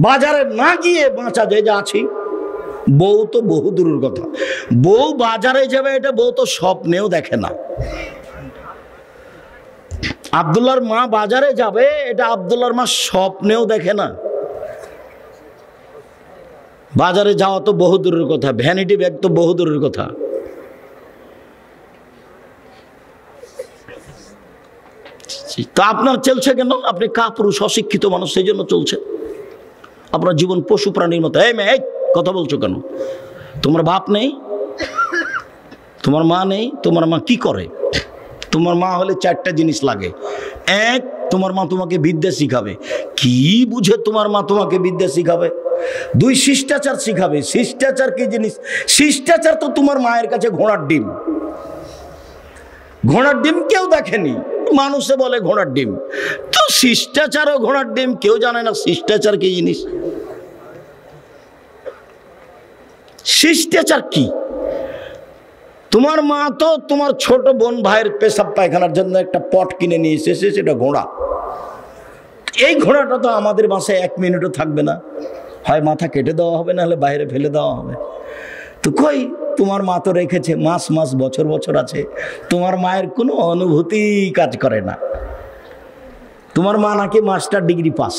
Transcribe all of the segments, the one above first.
বাজারে না গিয়ে বাঁচা যায়, যা আছি। বউ তো বহু দূরের কথা, বউ বাজারে যাবে এটা বউ তো স্বপ্নেও দেখে না। আব্দুল্লাহর মা বাজারে যাবে এটা আব্দুল্লাহর মা স্বপ্নেও দেখে না। বাজারে যাওয়া তো বহু দূরের কথা, ভ্যানিটি ব্যাগ তো বহু দূরের কথা। তা আপনার চলছে কেন? আপনি কাপুরুষ, অশিক্ষিত মানুষ, সেই জন্য চলছে আপনার জীবন পশু প্রাণীর মতো। এই মেয়ে, কথা বলছো কেন? তোমার বাপ নেই, তোমার মা নেই, তোমার মা কি করে? তোমার মা হলে চারটা জিনিস লাগে। এক, তোমার মা তোমাকে বিদ্যা শিখাবে। কি বুঝে তোমার মা তোমাকে বিদ্যা শিখাবে? দুই, শিষ্টাচার শিখাবে। শিষ্টাচার কি জিনিস? শিষ্টাচার তো তোমার মায়ের কাছে ঘোড়ার ডিম। ঘোড়ার ডিম কেউ দেখেনি, মানুষে বলে ঘোড়ার ডিম, তো শিষ্টাচারও ঘোড়ার ডিম। কেউ জানে না শিষ্টাচার কি জিনিস। শিষ্টাচার কি? তোমার মা তো তোমার ছোট বোন ভাইয়ের পেশাব পায়খানার জন্য একটা পট কিনে নিয়ে এসেছে, সেটা ঘোড়া। এই ঘোড়াটা তো আমাদের বাসায় 1 মিনিটও থাকবে না, হয় মাথা কেটে দেওয়া হবে, নাহলে বাইরে ফেলে দেওয়া হবে। তো কই, তোমার মা তো রেখেছে, মাস মাস বছর বছর আছে। তোমার মায়ের কোনো অনুভূতি কাজ করে না। তোমার মা নাকি মাস্টার ডিগ্রি পাস,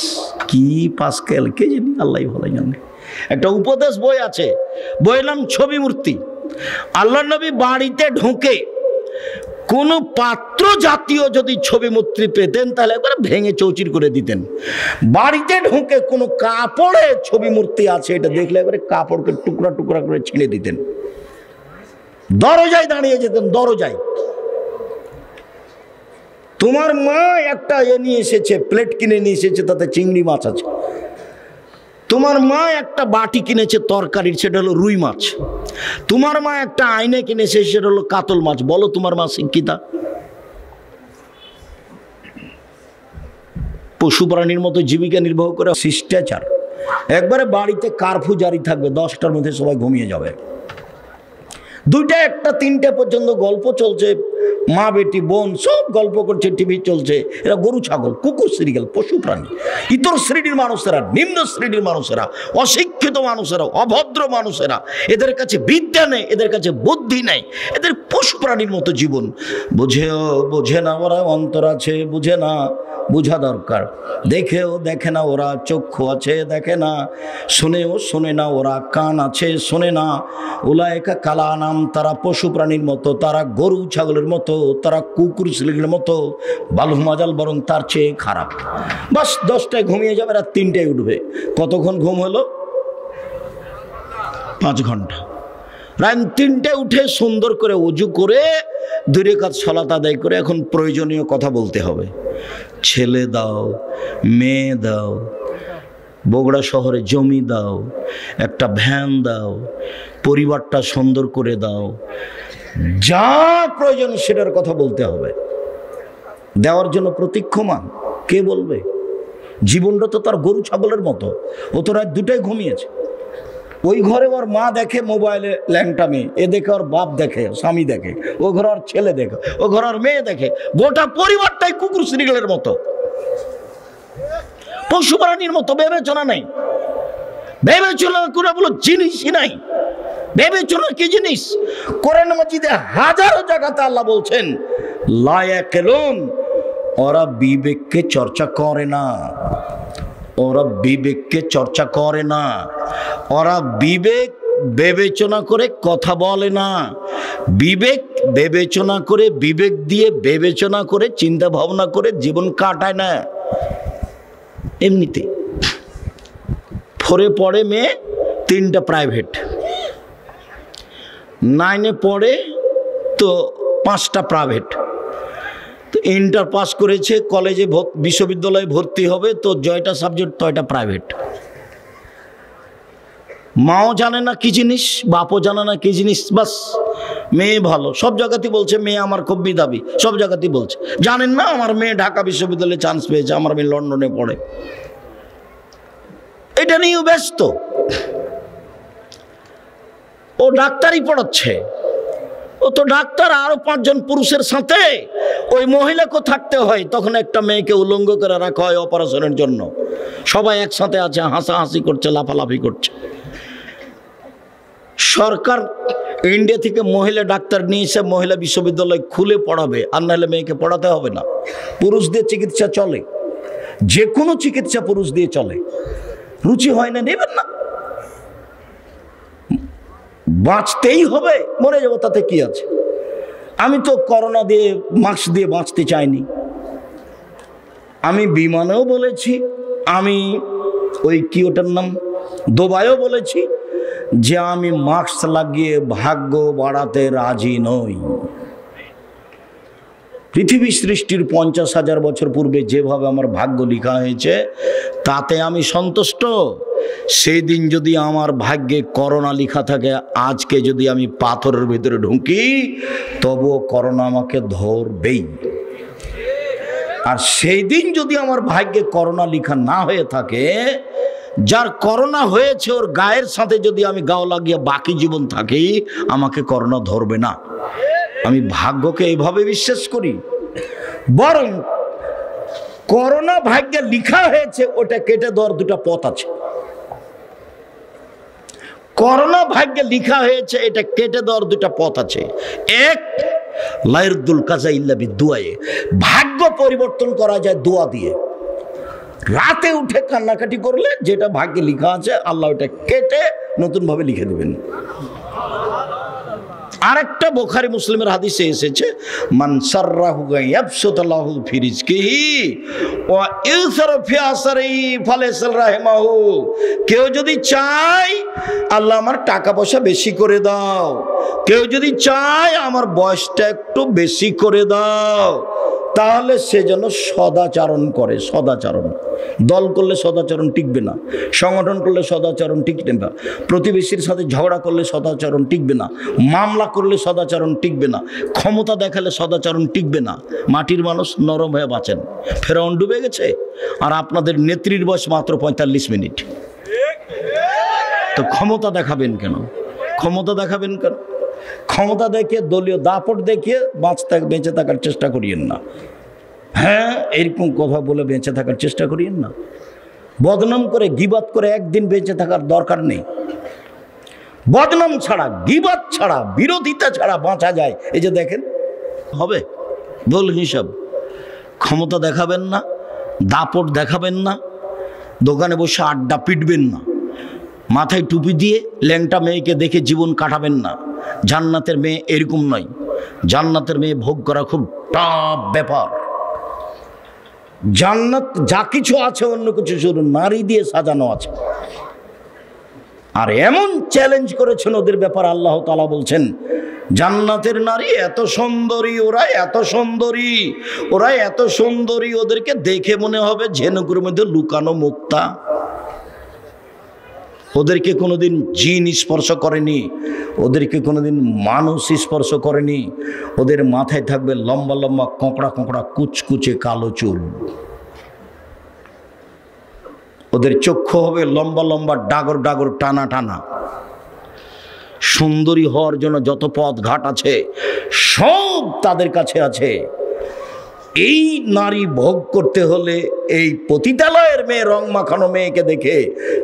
কি পাস কেল কে জানি, আল্লাহ ভালো জানে। একটা উপদেশ বই আছে, বইয়ের নাম ছবি মূর্তি। আল্লাহ নবী বাড়িতে ঢুকে কোন পাত্র জাতীয় যদি ছবি মূর্তি পেতেন তাহলে একবার ভেঙে চৌচির করে দিতেন। বাড়িতে ঢুকে কোনো কাপড়ে ছবি মূর্তি আছে এটা দেখলে একবারে কাপড়কে টুকরা টুকরা করে ছিঁড়ে দিতেন। দরজায় দাঁড়িয়ে যেতেন, দরজায়। তোমার মা একটা নিয়ে এসেছে, প্লেট কিনে নিয়ে এসেছে, তাতে চিংড়ি মাছ আছে। তোমার মা একটা বাটি কিনেছে তরকারির, সেটা হলো রুই মাছ। তোমার মা একটা আয়না কিনেছে, সেটা হলো কাতল মাছ। বলো তোমার মা শিক্ষিতা? পশু প্রাণীর মতো জীবিকা নির্বাহ করে। শিষ্টাচার একবারে বাড়িতে কারফিউ জারি থাকবে, 10টার মধ্যে সবাই ঘুমিয়ে যাবে। 2টা, 1টা, 3টে পর্যন্ত গল্প চলছে, মা বেটি বোন সব গল্প করছে, টিভি চলছে। এরা গরু ছাগল কুকুর সিরিয়াল, পশু প্রাণী। ইতর শ্রেণীর মানুষেরা, নিম্ন শ্রেণীর মানুষেরা, অশিক্ষিত মানুষেরা, অভদ্র মানুষেরা, এদের কাছে বিদ্যা নেই, এদের কাছে বুদ্ধি নেই, এদের পশু প্রাণীর মতো জীবন। বোঝে না ওরা, অন্তর আছে বুঝে না, বোঝা দরকার। দেখেও দেখে না ওরা, চক্ষু আছে দেখে না, শুনেও শোনে না ওরা, কান আছে শোনে না। উলায়েকা কালা নাম, তারা পশু প্রাণীর মতো, তারা গরু ছাগলের মতো, তারা কুকুর শিলির মতো, বালু মাজাল বরং তার চেয়ে খারাপ। বাস 10টায় ঘুমিয়ে যাবে, রাত 3টায় উঠবে। কতক্ষণ ঘুম হলো? 5 ঘন্টা। রাত 3টায় উঠে সুন্দর করে উজু করে 2 রাকাত সালাত আদায় করে এখন প্রয়োজনীয় কথা বলতে হবে। ছেলে দাও, মেয়ে দাও, বগুড়া শহরে জমি দাও, একটা ভ্যান দাও, পরিবারটা সুন্দর করে দাও, যা প্রয়োজন সেটার কথা বলতে হবে। দেওয়ার জন্য প্রতীক্ষমান। কে বলবে? জীবনটা তো তার গরু ছাগলের মতো। ও তো রাত 2টায় ঘুমিয়েছে। ওই ঘরে ওর মা দেখে মোবাইলে ল্যাংটামি, এ দেখে ওর বাপ দেখে, স্বামী দেখে, ও ঘরে ওর ছেলে দেখে, ও ঘরে ওর মেয়ে দেখে। গোটা পরিবারটাই কুকুর শ্রীগলের মতো, পশু প্রাণীর মতো। বিবেচনা নাই, বিবেচনা করে বলো জিনিসই নাই। বিবেচনা কি জিনিস? কোরআন মাজিদে হাজারো জায়গাতে আল্লাহ বলছেন লা ইয়াকিলুন, ওরা বিবেককে চর্চা করে না, ওরা বিবেককে চর্চা করে না, ওরা বিবেক বিবেচনা করে কথা বলে না, বিবেক বিবেচনা করে, বিবেক দিয়ে বিবেচনা করে, চিন্তা ভাবনা করে জীবন কাটায় না। এমনিতে 4-এ পড়ে মেয়ে, 3টা প্রাইভেট, 9-এ পড়ে তো 5টা প্রাইভেট, তো ইন্টার পাস করেছে, কলেজে বিশ্ববিদ্যালয়ে ভর্তি হবে, তো 6টা সাবজেক্ট, 6টা প্রাইভেট। মাও জানে না কি জিনিস, বাপও জানে না কি জিনিস। বাস মেয়ে ভালো, সব জায়গাতেই বলছে মেয়ে আমার খুব মেধাবী, সব জায়গাতেই বলছে। জানেন না আমার মেয়ে ঢাকা বিশ্ববিদ্যালয়ে চান্স পেয়েছে, আমার মেয়ে লন্ডনে পড়ে। এটা নিয়েও ব্যস্ত। ও ডাক্তারি পড়াচ্ছে, ও তো ডাক্তার, আরো 5 জন পুরুষের সাথে ওই মহিলাকে থাকতে হয়। তখন একটা মেয়েকে উলঙ্গ করে রাখা হয় অপারেশনের জন্য। সবাই একসাথে আছে, হাসাহাসি করছে, লাফালাফি করছে। সরকার ইন্ডিয়া থেকে মহিলা ডাক্তার নিয়ে এসে মহিলা বিশ্ববিদ্যালয় খুলে পড়াবে, আর নাহলে মেয়েকে পড়াতে হবে না। পুরুষ দিয়ে চিকিৎসা চলে, যে কোনো চিকিৎসা পুরুষ দিয়ে চলে। রুচি হয় না, নেবেন না। বাঁচতেই হবে, মরে যাবো, তাতে কি আছে? আমি তো করোনা দিয়ে মাস্ক দিয়ে বাঁচতে চাইনি। আমি বিমানেও বলেছি, আমি ওই কি ওটার নাম দুবাইও বলেছি যে আমি মাস্ক লাগিয়ে ভাগ্য বাড়াতে রাজি নই। পৃথিবী সৃষ্টির 50,000 বছর পূর্বে যেভাবে আমার ভাগ্য লেখা হয়েছে তাতে আমি সন্তুষ্ট। সেই দিন যদি আমার ভাগ্যে করোনা লেখা থাকে, আজকে যদি আমি পাথরের ভিতরে ঢুকি তবুও করোনা আমাকে ধরবেই। আর সেই দিন যদি আমার ভাগ্যে করোনা লেখা না হয়ে থাকে, যার করোনা হয়েছে ওর গায়ের সাথে যদি আমি গাও লাগিয়ে বাকি জীবন থাকি, আমাকে করোনা ধরবে না। আমি ভাগ্যকে এইভাবে বিশ্বাস করি। বরং করোনা ভাগ্যে লেখা হয়েছে, ওটা কেটে দেওয়ার দুটো পথ আছে। করোনা ভাগ্যে লেখা হয়েছে, এটা কেটে দেওয়ার দুটো পথ আছে। এক, লাইরদুল কাজা ইল্লা বিদুআয়ে, ভাগ্য পরিবর্তন করা যায় দোয়া দিয়ে। রাতে উঠে কান্নাকাটি করলে যেটা ভাগ্যে লেখা আছে আল্লাহ ওটা কেটে নতুন ভাবে লিখে দেবেন। আরেকটা বুখারী মুসলিমের হাদিসে এসেছে, মান সাররাহু ইয়াবসুতাল্লাহু ফি রিজকিহি ওয়া ইউসরা ফি আসরিহি ফালাইসাল রাহিমাহু। কেউ যদি চায় আল্লাহ আমার টাকা পয়সা বেশি করে দাও, কেউ যদি চায় আমার বয়সটা একটু বেশি করে দাও, তাহলে সে যেন সদাচরণ করে। সদাচরণ, দল করলে সদাচরণ টিকবে না, সংগঠন করলে সদাচরণ টিকবে না, প্রতিবেশীর সাথে ঝগড়া করলে সদাচরণ টিকবে না, মামলা করলে সদাচরণ টিকবে না, ক্ষমতা দেখালে সদাচরণ টিকবে না। মাটির মানুষ নরম হয়ে বাঁচেন। ফেরাউন ডুবে গেছে, আর আপনাদের নেত্রীর বয়স মাত্র 45 মিনিট। তো ক্ষমতা দেখাবেন কেন? ক্ষমতা দেখাবেন কেন? ক্ষমতা দেখে, দলীয় দাপট দেখিয়ে বেঁচে থাকার চেষ্টা করিয়েন না। হ্যাঁ, এরকম কথা বলে বেঁচে থাকার চেষ্টা করিয়েন না। বদনাম করে, গিবাত করে একদিন বেঁচে থাকার দরকার নেই। বদনাম ছাড়া, গিবাত ছাড়া, বিরোধিতা ছাড়া বাঁচা যায়। এই যে দেখেন, হবে ভুল হিসাব। ক্ষমতা দেখাবেন না, দাপট দেখাবেন না, দোকানে বসে আড্ডা পিটবেন না, মাথায় টুপি দিয়ে ল্যাংটা মেয়েকে দেখে জীবন কাটাবেন না। জান্নাতের মেয়ে এরকম নয়। জান্নাতের মেয়ে ভোগ করা খুব টাফ ব্যাপার। জান্নাত যা কিছু আছে অন্য কিছু শুধু নারী দিয়ে সাজানো আছে। আর এমন চ্যালেঞ্জ করেছেন ওদের ব্যাপার, আল্লাহ তাআলা বলছেন জান্নাতের নারী এত সুন্দরী, ওরা এত সুন্দরী, ওরা এত সুন্দরী, ওদেরকে দেখে মনে হবে ঝিনুকের মধ্যে লুকানো মুক্তা। ওদেরকে কোনোদিন জিন স্পর্শ করেনি, ওদেরকে কোনোদিন মানুষ স্পর্শ করেনি। ওদের মাথায় থাকবে লম্বা লম্বা কোঁকড়া কোঁকড়া কুচকুচে কালো চুল। ওদের চক্ষু হবে লম্বা লম্বা ডাগর ডাগর টানা টানা। সুন্দরী হওয়ার জন্য যত পথ ঘাট আছে সব তাদের কাছে আছে। এই নারী ভোগ করতে হলে এই পতিতালয়ের মেয়ে, রং মাখানো মেয়েকে দেখে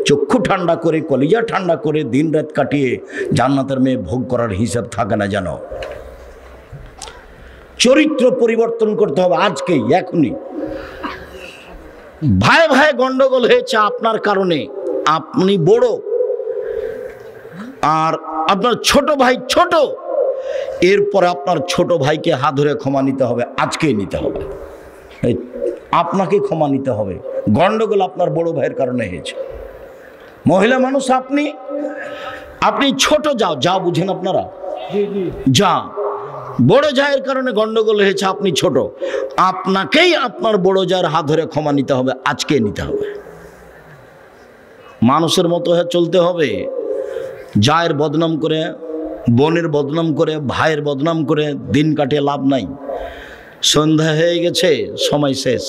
চক্ষু ঠান্ডা করে, কলিজা ঠান্ডা করে দিন রাত কাটিয়ে জান্নাতের মেয়ে ভোগ করার হিসাব থাকে না জানো। চরিত্র পরিবর্তন করতে হবে আজকেই, এখনই। ভাই ভাই গন্ডগোল হয়েছে আপনার কারণে। আপনি বড় আর আপনার ছোট ভাই ছোট, এরপরে আপনার ছোট ভাইকে হাত ধরে ক্ষমা নিতে হবে, আজকেই নিতে হবে। আপনাকে ক্ষমা নিতে হবে। গন্ডগোল আপনার বড় ভাইয়ের কারণে হয়েছে। মহিলা মানুষ আপনি ছোট, যাও বুঝেন আপনারা, যা বড় জায়ের কারণে গন্ডগোল হয়েছে, আপনি ছোট, আপনাকেই আপনার বড় জায়ের হাত ধরে ক্ষমা নিতে হবে, আজকে নিতে হবে। মানুষের মতো হয়ে চলতে হবে। জায়ের বদনাম করে, বোনের বদনাম করে, ভাইয়ের বদনাম করে দিন কাটিয়ে লাভ নাই। সন্ধ্যা হয়ে গেছে, সময় শেষ।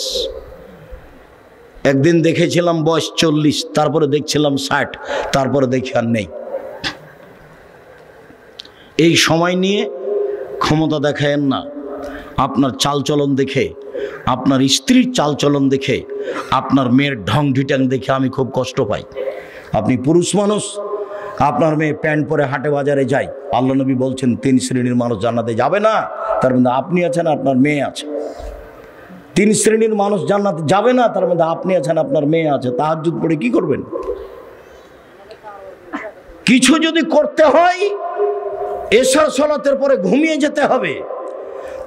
একদিন দেখেছিলাম বয়স 40, তারপরে দেখছিলাম 60, তারপরে দেখি আর নেই। এই সময় নিয়ে ক্ষমতা দেখায়েন না। আপনার চালচলন দেখে, আপনার স্ত্রীর চালচলন দেখে, আপনার মেয়ের ঢং ঢিটাং দেখে আমি খুব কষ্ট পাই। আপনি পুরুষ মানুষ, আপনার মেয়ে প্যান্ট পরে হাটে বাজারে যায়, আল্লাহ নবী বলছেন 3 শ্রেণীর মানুষ জান্নাতে যাবে না, তার মধ্যে আপনি আছেন, আপনার মেয়ে আছে। 3 শ্রেণীর মানুষ জান্নাতে যাবে না, তার মধ্যে আপনি আছেন, আপনার মেয়ে আছে। তাহাজ্জুদ পড়ে কি করবেন? কিছু যদি করতে হয় এশার সালাতের পরে ঘুমিয়ে যেতে হবে,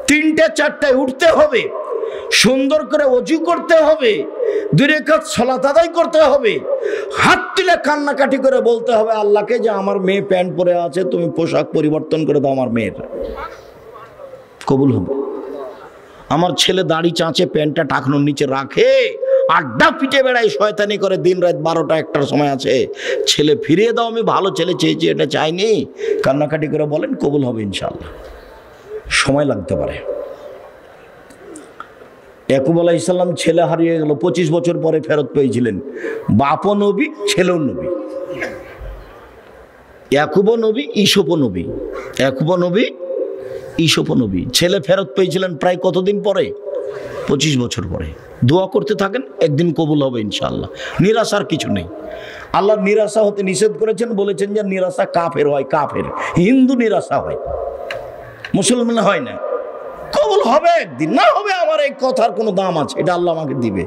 3টে 4টায় উঠতে হবে, সুন্দর করে ওযু করতে হবে, 2 রাকাত সালাত আদায় করতে হবে, হাত তুলে কান্নাকাটি করে বলতে হবে আল্লাহকে যে আমার মেয়ে প্যান্ট পরে আছে, তুমি পোশাক পরিবর্তন করে দাও, আমার মেয়ের কবুল হবে। আমার ছেলে দাড়ি চাঁচে প্যান্টটা টাকনোর নিচে রাখে, আড্ডা পিটে বেড়ায়, শয়তানি করে, দিন রাত 12টা 1টার সময় আছে, ছেলে ফিরিয়ে দাও, আমি ভালো ছেলে চেয়েছি, এটা চাইনি, কান্নাকাটি করে বলেন, কবুল হবে ইনশাআল্লাহ। সময় লাগতে পারে। ইয়াকুব আলাইহিস সালাম ছেলে হারিয়ে গেল, 25 বছর পরে ফেরত পেয়েছিলেন। বাপও নবী, ছেলেও নবী। ইয়াকুবও নবী, ঈসুফও নবী। ইয়াকুবও নবী, ঈসুফও নবী। ছেলে ফেরত পেয়েছিলেন প্রায় কতদিন পরে? 25 বছর পরে। দোয়া করতে থাকেন, একদিন কবুল হবে ইনশাআল্লাহ। নিরাশার কিছু নেই। আল্লাহ নিরাশা হতে নিষেধ করেছেন, বলেছেন যে নিরাশা কাফের হয়, কাফের। হিন্দু নিরাশা হয়, মুসলমান হয় না। কবুল হবে একদিন, না হবে আমার এই কথার কোনো দাম আছে, এটা আল্লাহ আমাকে দিবে।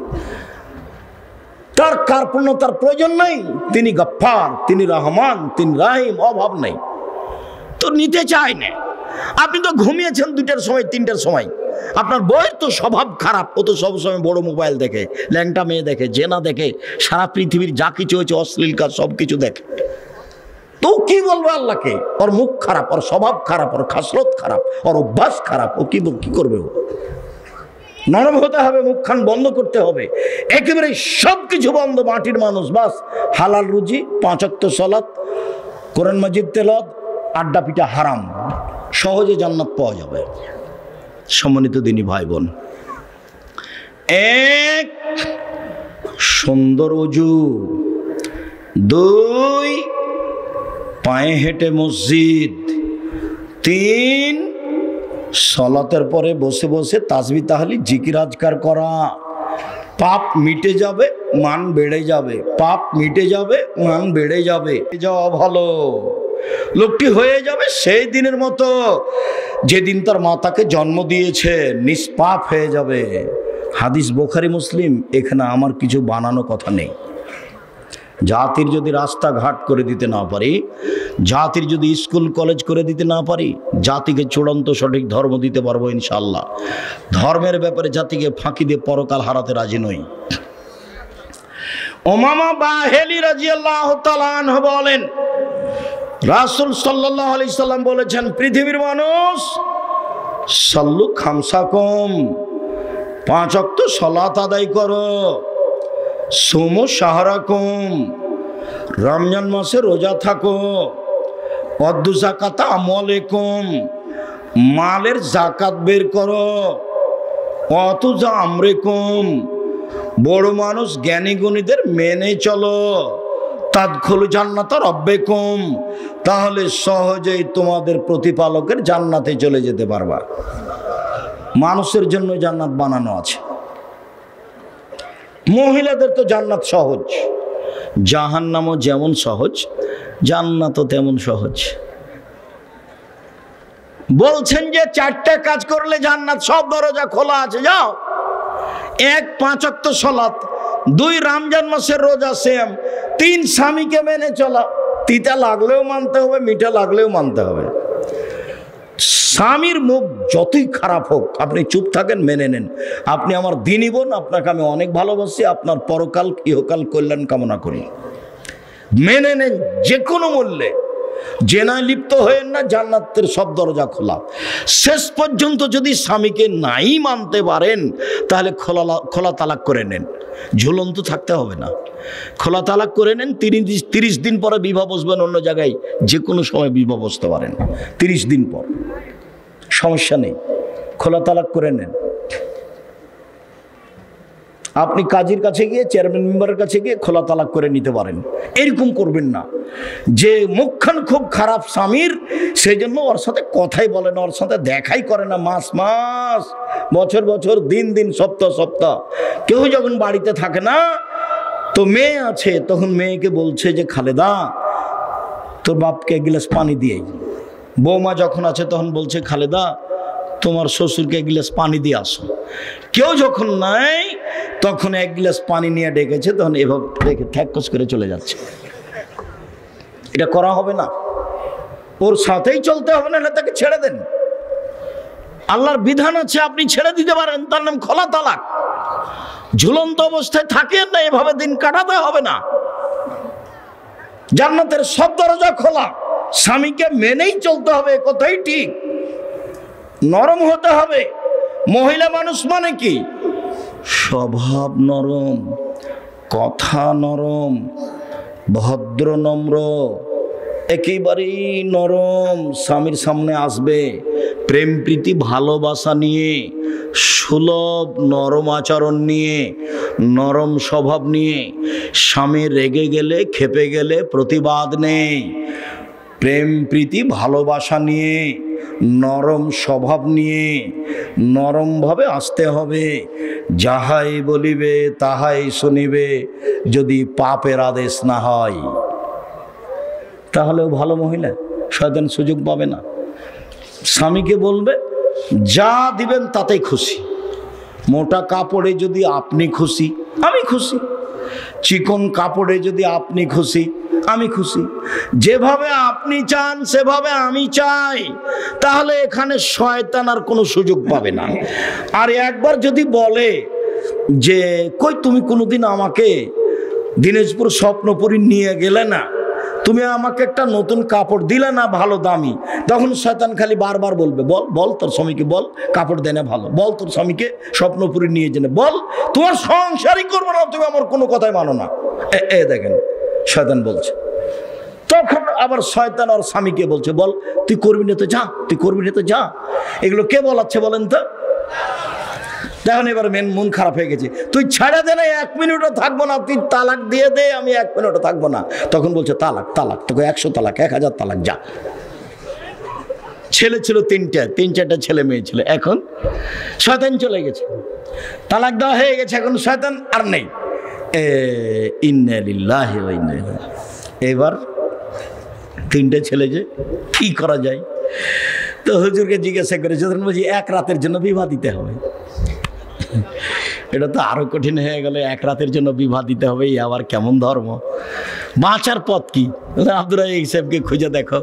তার কার্পণ্যতার প্রয়োজন নাই। তিনি গফফার, তিনি রহমান, তিনি রাহিম, অভাব নাই। তো নিতে চায় না। আপনি তো ঘুমিয়েছেন 2টার সময়, 3টার সময়। আপনার বউয়ের তো স্বভাব খারাপ, ও তো সবসময় বড় মোবাইল দেখে, ল্যাংটা মেয়ে দেখে, জেনা দেখে, সারা পৃথিবীর যা কিছু হয়েছে অশ্লীল কাজ সব কিছু দেখে। তো কি বলবো আল্লাহকে? ওর মুখ খারাপ, ওর স্বভাব খারাপ, ওর খাসলত খারাপ, ওর অভ্যাস খারাপ, ও কি করবে? ও নরম হতে হবে, মুখখান বন্ধ করতে হবে, একেবারে সব কিছু বন্ধ। মাটির মানুষ, বাস হালাল রুজি, 5 ওয়াক্ত সালাত, কোরআন মাজিদ তেলাওয়াত, আড্ডা পিটা হারাম, সহজে জান্নাত পাওয়া যাবে। সম্মানিত দিনী ভাই বোন, 1 সুন্দর ওযু, 2 পায়ে হেঁটে মসজিদ, 3 সালাতের পরে বসে বসে তাসবিহ তাহলিল জিকির আজকার করা। পাপ মিটে যাবে, মান বেড়ে যাবে। পাপ মিটে যাবে, মান বেড়ে যাবে। যাওয়া ভালো, লোকটি হয়ে যাবে সেই দিনের মতো যেদিন তার মাতাকে জন্ম দিয়েছে, নিষ্পাপ হয়ে যাবে। হাদিস বুখারী মুসলিম, এখানে আমার কিছু বানানো কথা নেই। জাতির যদি রাস্তাঘাট করে দিতে না পারি, জাতির যদি স্কুল কলেজ করে দিতে না পারি, জাতিকে চূড়ান্ত সঠিক ধর্ম দিতে পারবো ইনশাআল্লাহ। ধর্মের ব্যাপারে জাতিকে ফাঁকি দিয়ে পরকাল হারাতে রাজি নই। উমামা বাহেলি রাদিয়াল্লাহু তাআলা আনহু বলেন, রাসূল সাল্লাল্লাহু আলাইহি সাল্লাম বলেছেন, পৃথিবীর মানুষ সাল্লু খামসাকুম, 5 ওয়াক্ত সালাত আদায় করো, সুমু শাহরাকুম, রমজান মাসে রোজা থাকো, অদ্দু যাকাতা আমওয়ালিকুম, মালের যাকাত বের করো, অতুজা আমরিকুম, বড় মানুষ জ্ঞানী গুণীদের মেনে চলো, তাদখুলু জান্নাতা রাব্বিকুম, তাহলে সহজেই তোমাদের প্রতিপালকের জান্নাতে চলে যেতে পারবা। মানুষের জন্য জান্নাত বানানো আছে। মহিলাদের তো জান্নাত সহজ, জাহান্নামও যেমন সহজ, জান্নাতও তেমন সহজ। বলছেন যে 4টে কাজ করলে জান্নাত, সব দরজা খোলা আছে, যাও। 1 5 ওয়াক্ত সালাত, 2 রমজান মাসের রোজা, সেম। 3 স্বামীকে মেনে চলা, তিতা লাগলেও মানতে হবে, মিঠা লাগলেও মানতে হবে। স্বামীর মুখ যতই খারাপ হোক আপনি চুপ থাকেন, মেনে নেন। আপনি আমার দিনী বোন, আপনাকে আমি অনেক ভালোবাসি, আপনার পরকাল ইহকাল কল্যাণ কামনা করি, মেনে নেন যে কোনো মূল্যে। জেনায় লিপ্ত হয়েন না, জান্নাতের সব দরজা খোলা। শেষ পর্যন্ত যদি স্বামীকে নাই মানতে পারেন, তাহলে খোলা তালাক করে নেন, ঝুলন্ত থাকতে হবে না। খোলা তালাক করে নেন, 30 দিন পরে বিবাহ বসবেন অন্য জায়গায়, যে কোনো সময় বিবাহ বসতে পারেন 30 দিন পর, সমস্যা নেই। খোলা তালাক করে নেন। আপনি কাজীর কাছে গিয়ে, চেয়ারম্যান মেম্বারের কাছে গিয়ে খোলা তালাক করে নিতে পারেন। এরকম করবেন না যে মুখখান খুব খারাপ স্বামীর, সেই জন্য ওর সাথে কথাই বলে না, ওর সাথে দেখাই করে না, মাস বছর বছর, দিন দিন, সপ্তাহ সপ্তাহ, কেউ যখন বাড়িতে থাকে না, তো মেয়ে আছে, তখন মেয়েকে বলছে যে খালেদা তোর বাপকে এক গ্লাস পানি দিয়ে। বৌমা যখন আছে তখন বলছে খালেদা তোমার শ্বশুরকে এক গ্লাস পানি দিয়ে আসো। কেউ যখন নাই তখন এক গ্লাস পানি নিয়ে ডেকেছে, তখন এভাবে দেখে ঠ্যাকস করে চলে যাচ্ছে। এটা করা হবে না, ওর সাথেই চলতে হবে, না তাকে ছেড়ে দেন। আল্লাহর বিধান আছে, আপনি ছেড়ে দিতে পারেন, তার নাম খোলা তালাক। ঝুলন্ত অবস্থায় থাকেন না, এভাবে দিন কাটাতে হবে না। জান্নাতের সব দরজা খোলা, স্বামীকে মেনেই চলতে হবে, কথাই ঠিক। নরম হতে হবে। মহিলা মানুষ মানে কি? স্বভাব নরম, কথা নরম, ভদ্র নম্র, একেবারেই নরম। স্বামীর সামনে আসবে প্রেম প্রীতি ভালোবাসা নিয়ে, সুলভ নরম আচরণ নিয়ে, নরম স্বভাব নিয়ে। স্বামী রেগে গেলে, খেপে গেলে প্রতিবাদ নেই। প্রেম প্রীতি ভালোবাসা নিয়ে, নরম স্বভাব নিয়ে, নরমভাবে আসতে হবে। যাহাই বলিবে তাহাই শুনিবে, যদি পাপের আদেশ না হয়। তাহলেও ভালো মহিলা, শয়তান সুযোগ পাবে না। স্বামীকে বলবে যা দিবেন তাতেই খুশি। মোটা কাপড়ে যদি আপনি খুশি, আমি খুশি। চিকন কাপড়ে যদি আপনি খুশি, আমি খুশি। যেভাবে আপনি চান সেভাবে আমি চাই, তাহলে এখানে শয়তান আর কোনো সুযোগ পাবে না। আর একবার যদি বলে যে কই তুমি কোনোদিন আমাকে দিনাজপুর স্বপ্নপুরী নিয়ে গেলে না, তুমি আমাকে একটা নতুন কাপড় দিলে না ভালো দামি, তখন শয়তান খালি বারবার বলবে বল বল তোর স্বামীকে বল কাপড় দেনে ভালো, বল তোর স্বামীকে স্বপ্নপুরী নিয়ে যেনে, বল তোমার সংসারই করবো না, তুমি আমার কোনো কথাই মানো না। দেখেন শয়তান বলছে। তখন আবার শয়তান আর স্বামীকে বলছে বল তুই করবি না তো যা, তুই করবি না তো যা। এগুলো কে বলাচ্ছে বলেন তো? দেখুন এবার মন খারাপ হয়ে গেছে, তুই ছেড়ে দে না, 1 মিনিটও থাকবো না, তুই তালাক দিয়ে দে, আমি 1 মিনিটও থাকবো না। তখন বলছে তালাক তালাক, তোকে 100 তালাক, 1000 তালাক, যা। ছেলে ছিল 3-4টা ছেলে মেয়ে ছিল, এখন শয়তান চলে গেছে, তালাক দেওয়া হয়ে গেছে, এখন শয়তান আর নেই। ইন্না লিল্লাহি ওয়া ইন্না ইলাইহি। এবার 3টে ছেলে, যে কি করা যায়? তো হুজুরকে জিজ্ঞাসা করেছে, বলছি 1 রাতের জন্য বিবাহ দিতে হবে। এটা তো আরো কঠিন হয়ে গেল, 1 রাতের জন্য বিবাহ দিতে হবে, এই আবার কেমন ধর্ম? বাঁচার পথ কি? আব্দুর রাজ্জাক সাহেবকে খুঁজে দেখো,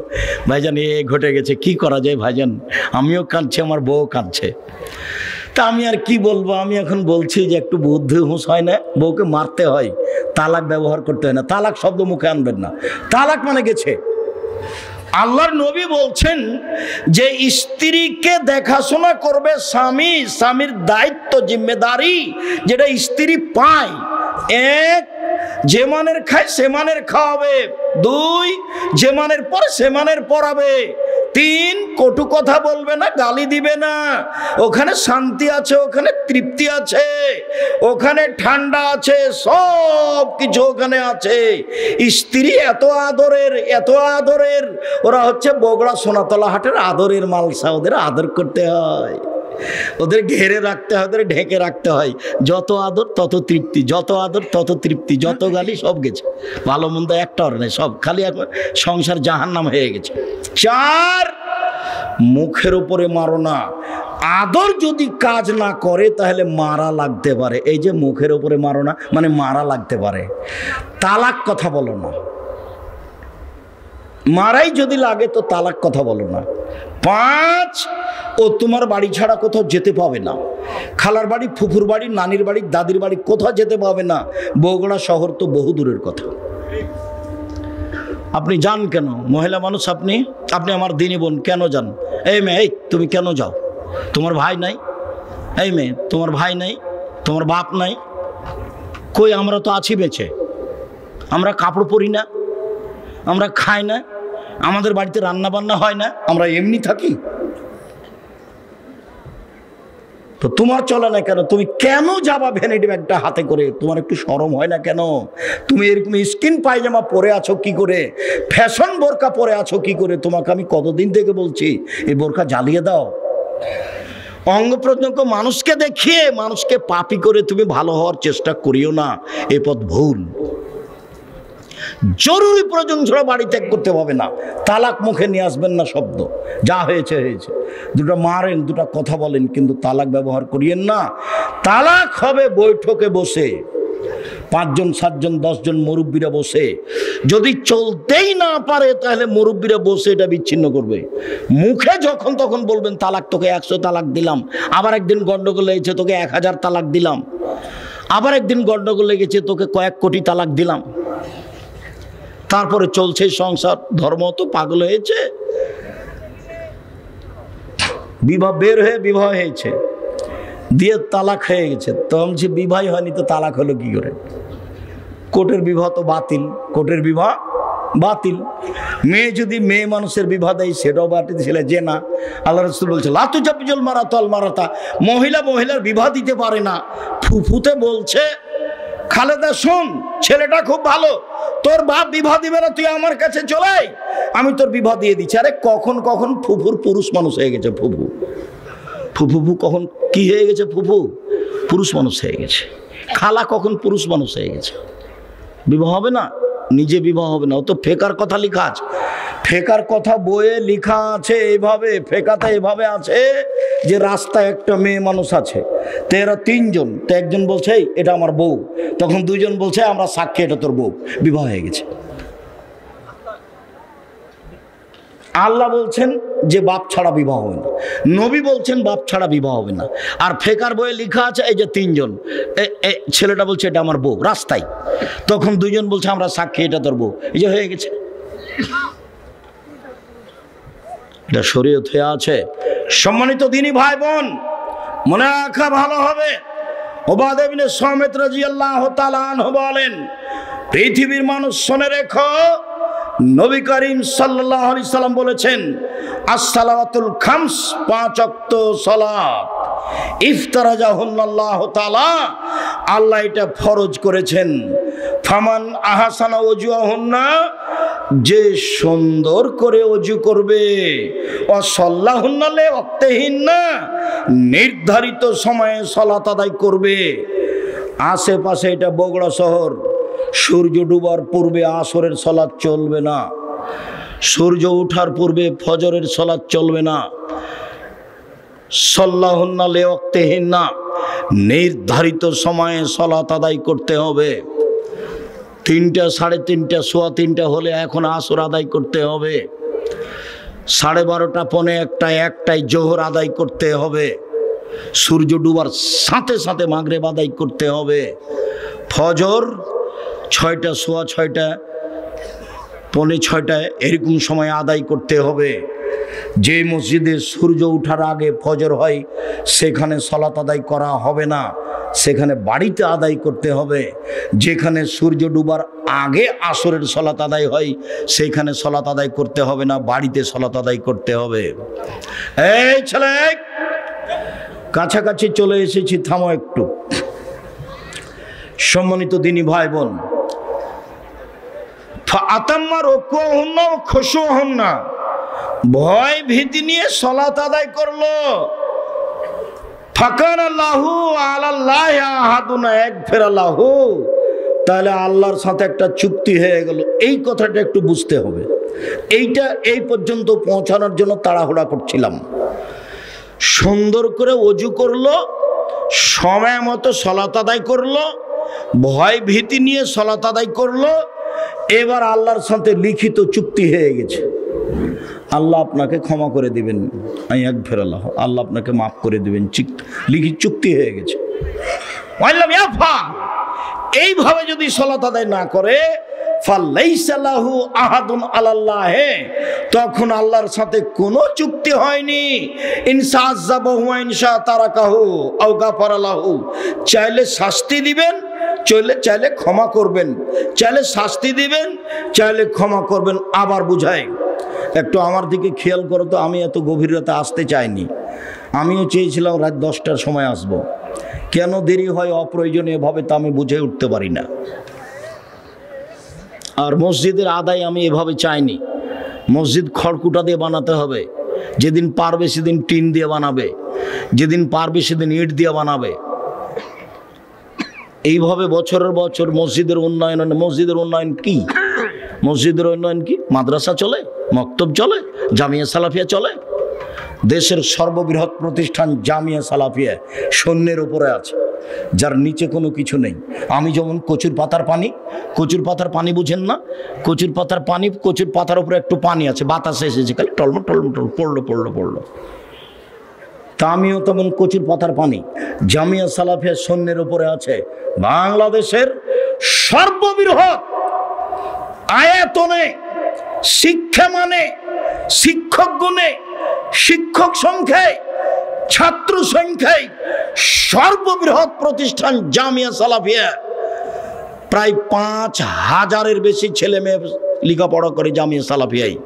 ভাইজান এ ঘটে গেছে, কি করা যায় ভাইজান? আমিও কাঁদছি, আমার বউ কাঁদছে। তা আমি আর কি বলবো? আমি এখন বলছি যে একটু বুদ্ধি হুঁশ হয় না, বউকে মারতে হয়, তালাক ব্যবহার করতে হয় না, তালাক শব্দ মুখে আনবেন না। তালাক মানে গেছে। আল্লাহর নবী বলছেন যে স্ত্রীকে দেখাশোনা করবে স্বামী, স্বামীর দায়িত্ব জিম্মেদারি যেটা স্ত্রী পায়। 1, যে মানের খায় সে মানের খাওয়াবে। 2, যে মানের পরে সে মানের পড়াবে। 3, কটু কথা বলবে না, গালি দিবে না। ওখানে শান্তি আছে, ওখানে তৃপ্তি আছে, ওখানে ঠান্ডা আছে, সব কিছু ওখানে আছে। স্ত্রী এত আদরের, এত আদরের, ওরা হচ্ছে বগুড়া সোনাতলা হাটের আদরের মালসা, ওদের আদর করতে হয়, ওদের ঘেরে রাখতে হয়, ওদের ঢেকে রাখতে হয়। যত আদর তত তৃপ্তি, যত আদর তত তৃপ্তি, যত গালি সব গেছে, ভালো মন্দ একটা আর নেই, সব খালি এখন সংসার জাহান্নাম হয়ে গেছে। 4, মুখের উপরে মারো না। আদর যদি কাজ না করে তাহলে মারা লাগতে পারে। এই যে মুখের উপরে মারো না মানে মারা লাগতে পারে। তালাক কথা বলো না, মারাই যদি লাগে তো তালাক কথা বলো না। 5, ও তোমার বাড়ি ছাড়া কোথাও যেতে পাবে না। খালার বাড়ি, ফুফুর বাড়ি, নানির বাড়ি, দাদির বাড়ি কোথাও যেতে পাবে না। বগুড়া শহর তো বহু দূরের কথা। আপনি যান কেন? মহিলা মানুষ আপনি, আপনি আমার দিনী বোন, কেন যান? এই মেয়ে, এই তুমি কেন যাও? তোমার ভাই নাই? এই মেয়ে, তোমার ভাই নাই, তোমার বাপ নাই? কই, আমরা তো আছি বেঁচে, আমরা কাপড় পরি না, আমরা খাই না, আমাদের বাড়িতে রান্না বান্না হয় না, আমরা এমনি থাকি। তো তোমার চলে না কেন? তুমি কেন যাবা ভ্যানিটি ব্যাগটা হাতে করে? তোমার একটু শরম হয় না কেন? তুমি এরকম স্কিন পায়জামা পরে আছো কি করে? ফ্যাশন বোরকা পরে আছো কি করে? তোমাকে আমি কতদিন থেকে বলছি এই বোরকা জ্বালিয়ে দাও। অঙ্গ প্রত্যঙ্গ মানুষকে দেখিয়ে মানুষকে পাপী করে তুমি ভালো হওয়ার চেষ্টা করিও না, এ পথ ভুল। জরুরি প্রয়োজন ছাড়া বাড়ি ত্যাগ করতে হবে না। তালাক মুখে নিয়ে আসবেন না শব্দ, যা হয়েছে হয়েছে। দুটো মারেন, দুটো কথা বলেন, কিন্তু তালাক ব্যবহার করিয়েন না। তালাক হবে বৈঠকে বসে, 5 জন 7 জন 10 জন মুরব্বীরা বসে। যদি চলতেই না পারে তাহলে মুরব্বীরা বসে এটা বিচ্ছিন্ন করবে। মুখে যখন তখন বলবেন তালাক, তোকে 100 তালাক দিলাম, আবার একদিন গন্ডগোল লেগেছে তোকে 1000 তালাক দিলাম, আবার একদিন গন্ডগোল লেগেছে তোকে কয়েক কোটি তালাক দিলাম। তারপরে চলছে সংসার। ধর্ম তো পাগল হয়েছে। বিবাহ বের হয়ে বিবাহ হয়েছে, দিয়ে তালাক হয়ে গেছে। তো বলছি বিবাহ হয়নি তো তালাক হলো কি করে? কোর্টের বিবাহ তো বাতিল, কোর্টের বিবাহ বাতিল। মেয়ে যদি মেয়ে মানুষের বিবাহ দেয় সেটাও বাতিল, ছেলে যে না। আল্লাহ রাসূল বলছে লাতু জাবিজুল মারাতু আল মারাতা, মহিলা মহিলার বিবাহ দিতে পারে না। ফুফুতে বলছে খালেদা শোন, ছেলেটা খুব ভালো, তোর বাপ বিবাহ দিবে না, তুই আমার কাছে চলে আয়, আমি তোর বিবাহ দিয়ে দিচ্ছি। আরে কখন কখন ফুফুর পুরুষ মানুষ হয়ে গেছে। ফুফু ফুফু কখন কি হয়ে গেছে? ফুফু পুরুষ মানুষ হয়ে গেছে। খালা কখন পুরুষ মানুষ হয়ে গেছে। বিবাহ হবে না, নিজে বিবাহ হবে না। ও তো ফেকার কথা লেখা আছে, ফেকার কথা বইয়ে লেখা আছে এইভাবে। ফেকাতে এভাবে আছে যে রাস্তায় একটা মেয়ে মানুষ আছে, তো এরা 3 জন, তো একজন বলছে এটা আমার বউ, তখন 2 জন বলছে আমরা সাক্ষী এটা তোর বউ, বিবাহ হয়ে গেছে। আল্লাহ বলছেন যে বাপ ছাড়া বিবাহ হবে না, নবী বলছেন বাপ ছাড়া বিবাহ হবে না। আর ফেকার বইয়ে লেখা আছে এই যে 3 জন, ছেলেটা বলছে এটা আমার বউ রাস্তায়, তখন 2 জন বলছে আমরা সাক্ষী এটা তোর বউ, এই যে হয়ে গেছে। এটা শরীয়ত হয়ে আছে। সম্মানিত দিনী ভাই বোন, মনে রাখা ভালো হবে। উবাদা ইবনে সামিত রাদিয়াল্লাহু তাআলা আনহু বলেন, পৃথিবীর মানুষ শুনে রেখো, নবী করিম সাল্লাল্লাহু আলাইহি সাল্লাম বলেছেন as-সালাওয়াতুল খামস, 5 ওয়াক্ত সালাত, ইফতারাজাহুল্লাহু তাআলা, আল্লাহ এটা ফরজ করেছেন। ফামান আহসানা ওযুহুন্না, যে সুন্দর করে ওযু করবে, ওয়াসাল্লাহুন্না লিওয়াক্তিহিন্না, নির্ধারিত সময়ে সালাত আদায় করবে। আশেপাশে এটা বগুড়া শহর, সূর্য ডুবার পূর্বে আসরের সালাত চলবে না, সূর্য ওঠার পূর্বে ফজরের সালাত চলবে না। সাল্লাহুন্না লিওয়াক্তিহিন্না, নির্ধারিত সময়ে সালাত আদায় করতে হবে। 3টা, 3:30, 3:15 হলে এখন আসর আদায় করতে হবে। 12:30, 1:45, 1টায় জোহর আদায় করতে হবে। সূর্য ডুবার সাথে সাথে মাগরিব আদায় করতে হবে। ফজর 6টা, 6:15, 5:45 এরকম সময় আদায় করতে হবে। যে মসজিদে সূর্য ওঠার আগে ফজর হয় সেখানে সালাত আদায় করা হবে না, সেখানে বাড়িতে আদায় করতে হবে। যেখানে সূর্য ডুবার আগে আসরের সালাত আদায় হয় সেখানে সালাত আদায় করতে হবে না, বাড়িতে সালাত আদায় করতে হবে। এই ছেলে, কাছাকাছি চলে এসেছি, থামো একটু। সম্মানিত দিনী ভাই বোন, ফাতাম্মা রুকুহুন্না ওয়া খুশুহুন্না, ভয় ভীতি নিয়ে সালাত আদায় করলো। ফাকানা লাহু আলাল্লাহি আহাদুন ইয়াগফির লাহু, তাহলে আল্লাহর সাথে একটা চুক্তি হয়ে গেল। এই কথাটা একটু বুঝতে হবে। এইটা এই পর্যন্ত পৌঁছানোর জন্য তাড়াহুড়া করছিলাম। সুন্দর করে ওযু করলো, সময় মতো সালাত আদায় করলো, ভয় ভীতি নিয়ে সালাত আদায় করলো। এবার আল্লাহর সাথে লিখিত চুক্তি হয়ে গেছে, আল্লাহ আপনাকে ক্ষমা করে দিবেন, ইয়াগফিরাল্লাহ, আল্লাহ আপনাকে মাফ করে দিবেন, লিখিত চুক্তি হয়ে গেছে। এইভাবে যদি সালাত আদায় না করে, ফালাইসা লাহু আহাদুন আলাল্লাহ, তখন আল্লাহর সাথে কোনো চুক্তি হয়নি। ইনসা আযাবাহু ওয়া ইনসা তারাকাহু আও গাফারা লাহু, চাইলে শাস্তি দিবেন, চাইলে ক্ষমা করবেন, চাইলে শাস্তি দিবেন, চাইলে ক্ষমা করবেন। আবার বুঝাই, একটু আমার দিকে খেয়াল করো তো। আমি এত গভীর রাতে আসতে চাইনি, আমিও চেয়েছিলাম রাত 10টার সময় আসব। কেন দেরি হয় অপ্রয়োজনীয়ভাবে তা আমি বুঝে উঠতে পারি না। আর মসজিদের আদায় আমি এভাবে চাইনি। মসজিদ খড়কুটা দিয়ে বানাতে হবে, যেদিন পারবে সেদিন টিন দিয়ে বানাবে। যেদিন পারবে সেদিন ইট দিয়ে বানাবে। এইভাবে বছরের বছর মসজিদের উন্নয়ন। মসজিদের উন্নয়ন কি? মসজিদের উন্নয়ন কি? মাদ্রাসা চলে, মক্তব চলে, জামিয়া সালাফিয়া চলে। দেশের সর্ববৃহৎ প্রতিষ্ঠান জামিয়া সালাফিয়া শূন্যের উপরে আছে, যার নিচে কোনো কিছু নেই। আমি যেমন কচুর পাতার পানি, কচুর পাতার পানি বুঝেন না? কচুর পাতার পানি, কচুর পাতার উপরে একটু পানি আছে, বাতাসে এসেছে, খালি টলমো টলমো টল পড়লো পড়লো পড়লো। তা আমিও তেমন কচুর পাতার পানি। জামিয়া সালাফিয়া শূন্যের উপরে আছে। বাংলাদেশের সর্ববৃহৎ আয়তনে, শিক্ষা মানে, শিক্ষক গুণে, শিক্ষক সংখ্যায়, ছাত্র সংখ্যায় সর্ববৃহৎ প্রতিষ্ঠান জামিয়া সালাফিয়া। প্রায় 5000-এর বেশি ছেলে মেয়ে লেখাপড়া করে জামিয়া সালাফিয়ায়।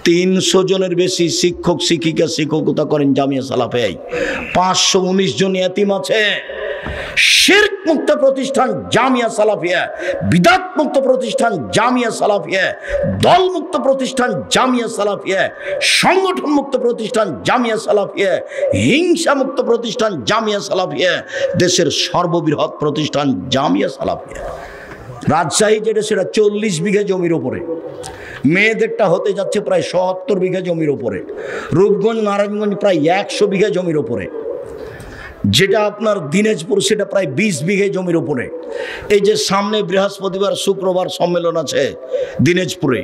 300 জনের বেশি শিক্ষক শিক্ষিকা শিক্ষকতা করেন জামিয়া সালাফিয়ায়। 519 জন ইয়াতিম আছে। শিরক মুক্ত প্রতিষ্ঠান জামিয়া সালাফিয়া, বিদআত মুক্ত প্রতিষ্ঠান জামিয়া সালাফিয়া, দল মুক্ত প্রতিষ্ঠান জামিয়া সালাফিয়া, সংগঠন মুক্ত প্রতিষ্ঠান জামিয়া সালাফিয়া, হিংসা মুক্ত প্রতিষ্ঠান জামিয়া সালাফিয়া, দেশের সর্ববৃহৎ প্রতিষ্ঠান জামিয়া সালাফিয়া। রাজশাহী যেটা, সেটা 40 বিঘা জমির উপরে। মেয়েদেরটা হতে যাচ্ছে প্রায় 70 বিঘা জমির উপরে। রূপগঞ্জ নারায়ণগঞ্জ প্রায় 100 বিঘা জমির উপরে। যেটা আপনার দিনাজপুর, সেটা প্রায় 20 বিঘা জমির উপরে। এই যে সামনে বৃহস্পতিবার শুক্রবার সম্মেলন আছে দিনাজপুরে,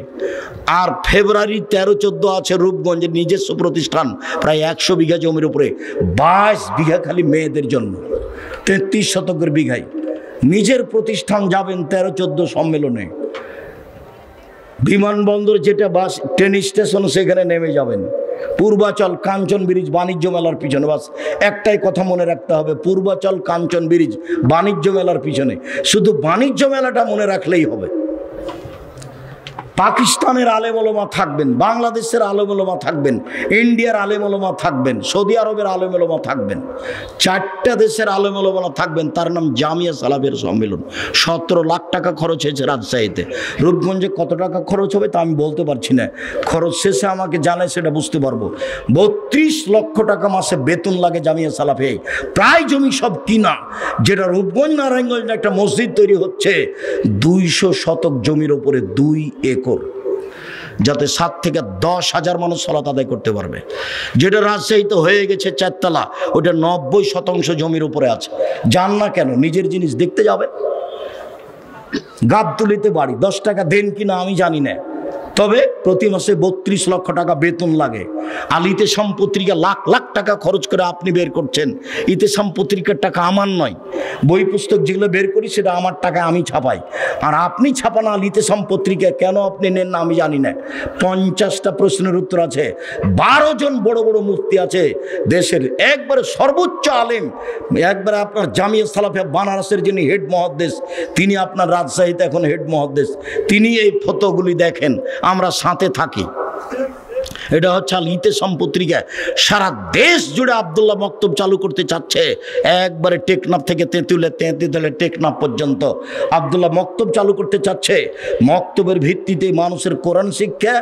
আর ফেব্রুয়ারি 13-14 আছে রূপগঞ্জের নিজস্ব প্রতিষ্ঠান প্রায় 100 বিঘা জমির উপরে। 22 বিঘা খালি মেয়েদের জন্য, 33 শতকের বিঘায় নিজের প্রতিষ্ঠান যাবেন 13-14 সম্মেলনে। বিমানবন্দর যেটা, বাস ট্রেন স্টেশন, সেখানে নেমে যাবেন। পূর্বাচল কাঞ্চন ব্রিজ বাণিজ্য মেলার পিছনে, বাস একটাই কথা মনে রাখতে হবে, পূর্বাচল কাঞ্চন ব্রিজ বাণিজ্য মেলার পিছনে। শুধু বাণিজ্য মেলাটা মনে রাখলেই হবে। পাকিস্তানের আলেম ওলামা থাকবেন, বাংলাদেশের আলেম ওলামা থাকবেন, ইন্ডিয়ার আলেম ওলামা থাকবেন, সৌদি আরবের আলেম ওলামা থাকবেন, 4টা দেশের আলেম ওলামা থাকবেন। তার নাম জামিয়া সালাফিয়ার সম্মেলন। 17 লাখ টাকা খরচ হয়েছে রাজশাহীতে। রূপগঞ্জে কত টাকা খরচ হবে তা আমি বলতে পারছি না, খরচ শেষে আমাকে জানায় সেটা বুঝতে পারবো। 32 লক্ষ টাকা মাসে বেতন লাগে জামিয়া সালাফিয়ায়। প্রায় জমি সব কিনা। যেটা রূপগঞ্জ নারায়ণগঞ্জ একটা মসজিদ তৈরি হচ্ছে 200 শতক জমির উপরে, 2 একর, যাতে 7 থেকে 10,000 মানুষ সালাত আদায় করতে পারবে। যেটা রাজশাহীতে হয়ে গেছে 4 তলা, ওটা 90% জমির উপরে আছে। যান না কেন? নিজের জিনিস দেখতে যাবে। গাবতলিতে বাড়ি, 10 টাকা দেন কিনা আমি জানি না, তবে প্রতি মাসে 32 লক্ষ টাকা বেতন লাগে। আর ইতেসাম পত্রিকা লাখ লাখ টাকা খরচ করে আপনি বের করছেন। ইতেসাম পত্রিকার টাকা আমার নয়, বই পুস্তক যেগুলো বের করি সেটা আমার টাকায় আমি ছাপাই। আর আপনি ছাপান আল ইতেসাম পত্রিকা, কেন আপনি নেন না আমি জানি না। 50টা প্রশ্নের উত্তর আছে। 12 জন বড় বড় মুফতি আছে দেশের, একবারে সর্বোচ্চ আলেম। একবারে আপনার জামিয়া সালাফিয়া বানারসের যিনি হেড মহাদ্দেশ, তিনি আপনার রাজশাহীতে এখন হেড মহাদ্দেশ, তিনি এই ফতোগুলি দেখেন, আমরা সাথে থাকি। এটা হচ্ছে আল ইতেসাম পত্রিকা। সারা দেশ জুড়ে আব্দুল্লাহ মক্তব চালু করতে চাচ্ছে। একবারে টেকনাফ থেকে তেঁতুলে টেকনাফ পর্যন্ত আব্দুল্লাহ মক্তব চালু করতে চাচ্ছে। মক্তবের ভিত্তিতে মানুষের কোরআন শিক্ষা,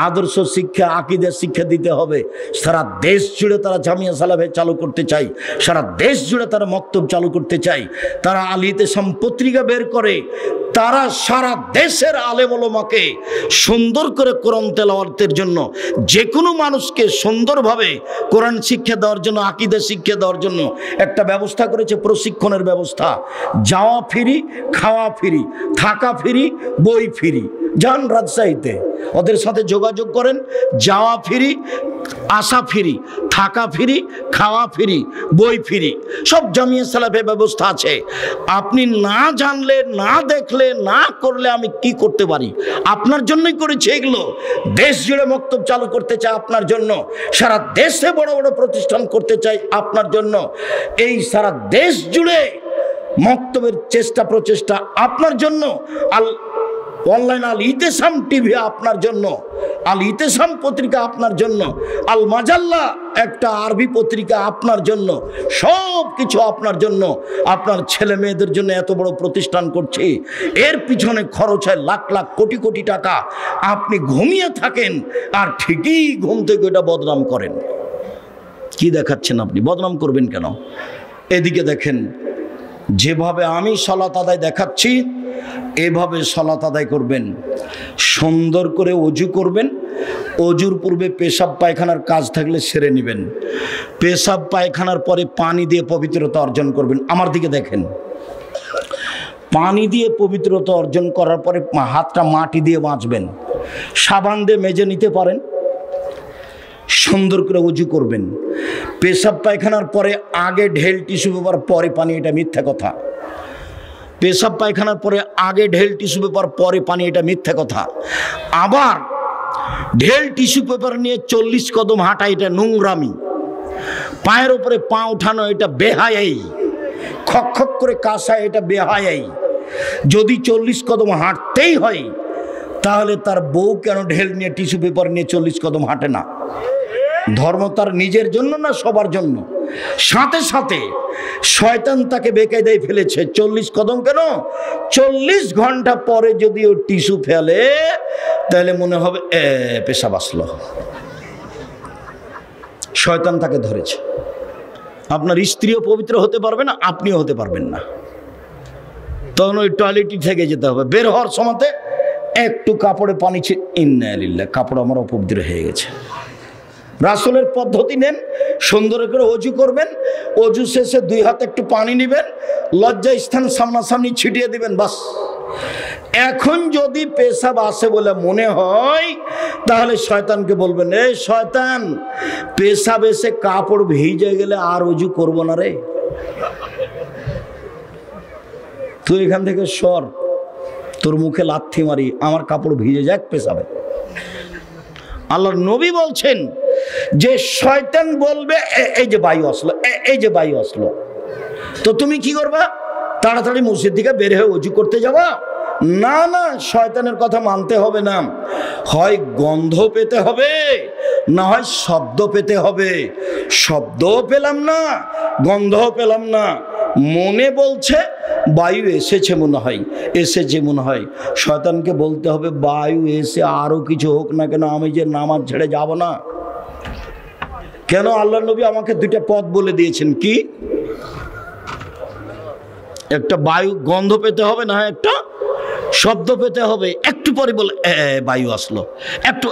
আদর্শ শিক্ষা, আকীদা শিক্ষা দিতে হবে। সারা দেশ জুড়ে তারা জামিয়া সালাফিয়া চালু করতে চায়, সারা দেশ জুড়ে তারা মক্তব চালু করতে চায়। তারা আল ইতেসাম পত্রিকা বের করে, তারা সারা দেশের আলেম ওলামাকে সুন্দর করে কোরআন তেলাওয়াতের জন্য, যে কোনো মানুষকে সুন্দরভাবে কোরআন শিক্ষা দেওয়ার জন্য, আকীদা শিক্ষা দেওয়ার জন্য একটা ব্যবস্থা করেছে, প্রশিক্ষণের ব্যবস্থা। যাওয়া ফ্রি, খাওয়া ফ্রি, থাকা ফ্রি, বই ফ্রি। যান রাজশাহীতে, ওদের সাথে যোগাযোগ করেন। যাওয়া ফ্রি, আসা ফ্রি, থাকা ফ্রি, খাওয়া ফ্রি, বই ফ্রি, সব জামিয়া সালাফিয়া ব্যবস্থা আছে। আপনি না জানলে, না দেখলে, না করলে আমি কি করতে পারি? আপনার জন্যই করেছি এগুলো। দেশ জুড়ে মক্তব চালু করতে চাই আপনার জন্য, সারা দেশে বড় বড় প্রতিষ্ঠান করতে চাই আপনার জন্য। এই সারা দেশ জুড়ে মক্তবের চেষ্টা প্রচেষ্টা আপনার জন্য। অনলাইন আল ইতেসাম টিভি আপনার জন্য, আল ইতেসাম পত্রিকা আপনার জন্য, আল মাজাল্লা একটা আরবি পত্রিকা আপনার জন্য, সব কিছু আপনার জন্য। আপনার ছেলে মেয়েদের জন্য এত বড় প্রতিষ্ঠান করছি, এর পিছনে খরচ হয় লাখ লাখ কোটি কোটি টাকা। আপনি ঘুমিয়ে থাকেন আর ঠিকই ঘুম থেকে এটা বদনাম করেন। কি দেখাচ্ছেন আপনি? বদনাম করবেন কেন? এদিকে দেখেন, যেভাবে আমি সালাত আদায় দেখাচ্ছি এভাবে সালাত আদায় করবেন। সুন্দর করে অজু করবেন। অজুর পূর্বে পেশাব পায়খানার কাজ থাকলে সেরে নেবেন। পেশাব পায়খানার পরে পানি দিয়ে পবিত্রতা অর্জন করবেন। আমার দিকে দেখেন, পানি দিয়ে পবিত্রতা অর্জন করার পরে হাতটা মাটি দিয়ে মাজবেন, সাবান দিয়ে মেজে নিতে পারেন। সুন্দর করে অজু করবেন। পেশাব পায়খানার পরে আগে ঢেল টিস্যু পেপার পরে পানি, এটা মিথ্যা কথা। পেশাব পায়খানার পরে আগে ঢেল টিস্যু পেপার পরে পানি, এটা মিথ্যা কথা। আবার ঢেল টিস্যু পেপার নিয়ে 40 কদম হাঁটা, এটা নোংরামি। পায়ের উপরে পা উঠানো, এটা বেহায়াই। খক খক করে কাশা, এটা বেহায়াই। যদি 40 কদম হাঁটতেই হয় তাহলে তার বউ কেন ঢেল নিয়ে টিস্যু পেপার নিয়ে 40 কদম হাঁটে না? ধর্ম তার নিজের জন্য না সবার জন্য? সাথে সাথে শয়তান তাকে বেকায়দায় ফেলেছে। 40 কদম কেন, 40 ঘন্টা পরে যদি ও টিস্যু ফেলে তাহলে মনে হবে পেশাব আসলো। শয়তান তাকে ধরেছে। আপনার স্ত্রীও পবিত্র হতে পারবে না, আপনিও হতে পারবেন না। তখন ওই টয়লেটই থেকে যেতে হবে। বের হওয়ার সময়তে একটু কাপড়ে পানি ইন্না লিল্লাহ, কাপড় আমার অপবিত্র হয়ে গেছে। রাসূলের পদ্ধতি নেন, সুন্দর করে অজু করবেন। অজু শেষে 2 হাতে একটু পানি নেবেন, লজ্জা স্থান সামনাসামনি ছিটিয়ে দিবেন, বাস। এখন যদি পেশাব আসে বলে মনে হয় তাহলে শয়তানকে বলবেন, এই শয়তান, পেশাব এসে কাপড় ভিজে গেলে আর অজু করবো না রে, তুই এখান থেকে সর, তোর মুখে লাথি মারি, আমার কাপড় ভিজে যাক পেশাবে। আল্লাহর নবী বলছেন যে শয়তান বলবে এই যে বায়ু আসলো, এই যে বায়ু আসলো, তো তুমি কি করবা? তাড়াতাড়ি মসজিদ থেকে বের হয়ে অজু করতে যাবা? না না, শয়তানের কথা মানতে হবে না। হয় গন্ধ পেতে হবে, না হয় শব্দ পেতে হবে। শব্দও পেলাম না, গন্ধও পেলাম না, মনে বলছে বায়ু এসেছে মনে হয়, এসেছে মনে হয়। শয়তানকে বলতে হবে, বায়ু এসে আরো কিছু হোক না কেন, আমি যে নামাজ ছেড়ে যাব না। কেন? আল্লাহ নবী আমাকে 2টা পথ বলে দিয়েছেন। কি? একটা বায়ু গন্ধ পেতে হবে, না একটা শব্দ পেতে হবে। একটু পরে বলে বায়ু আসলো, একটু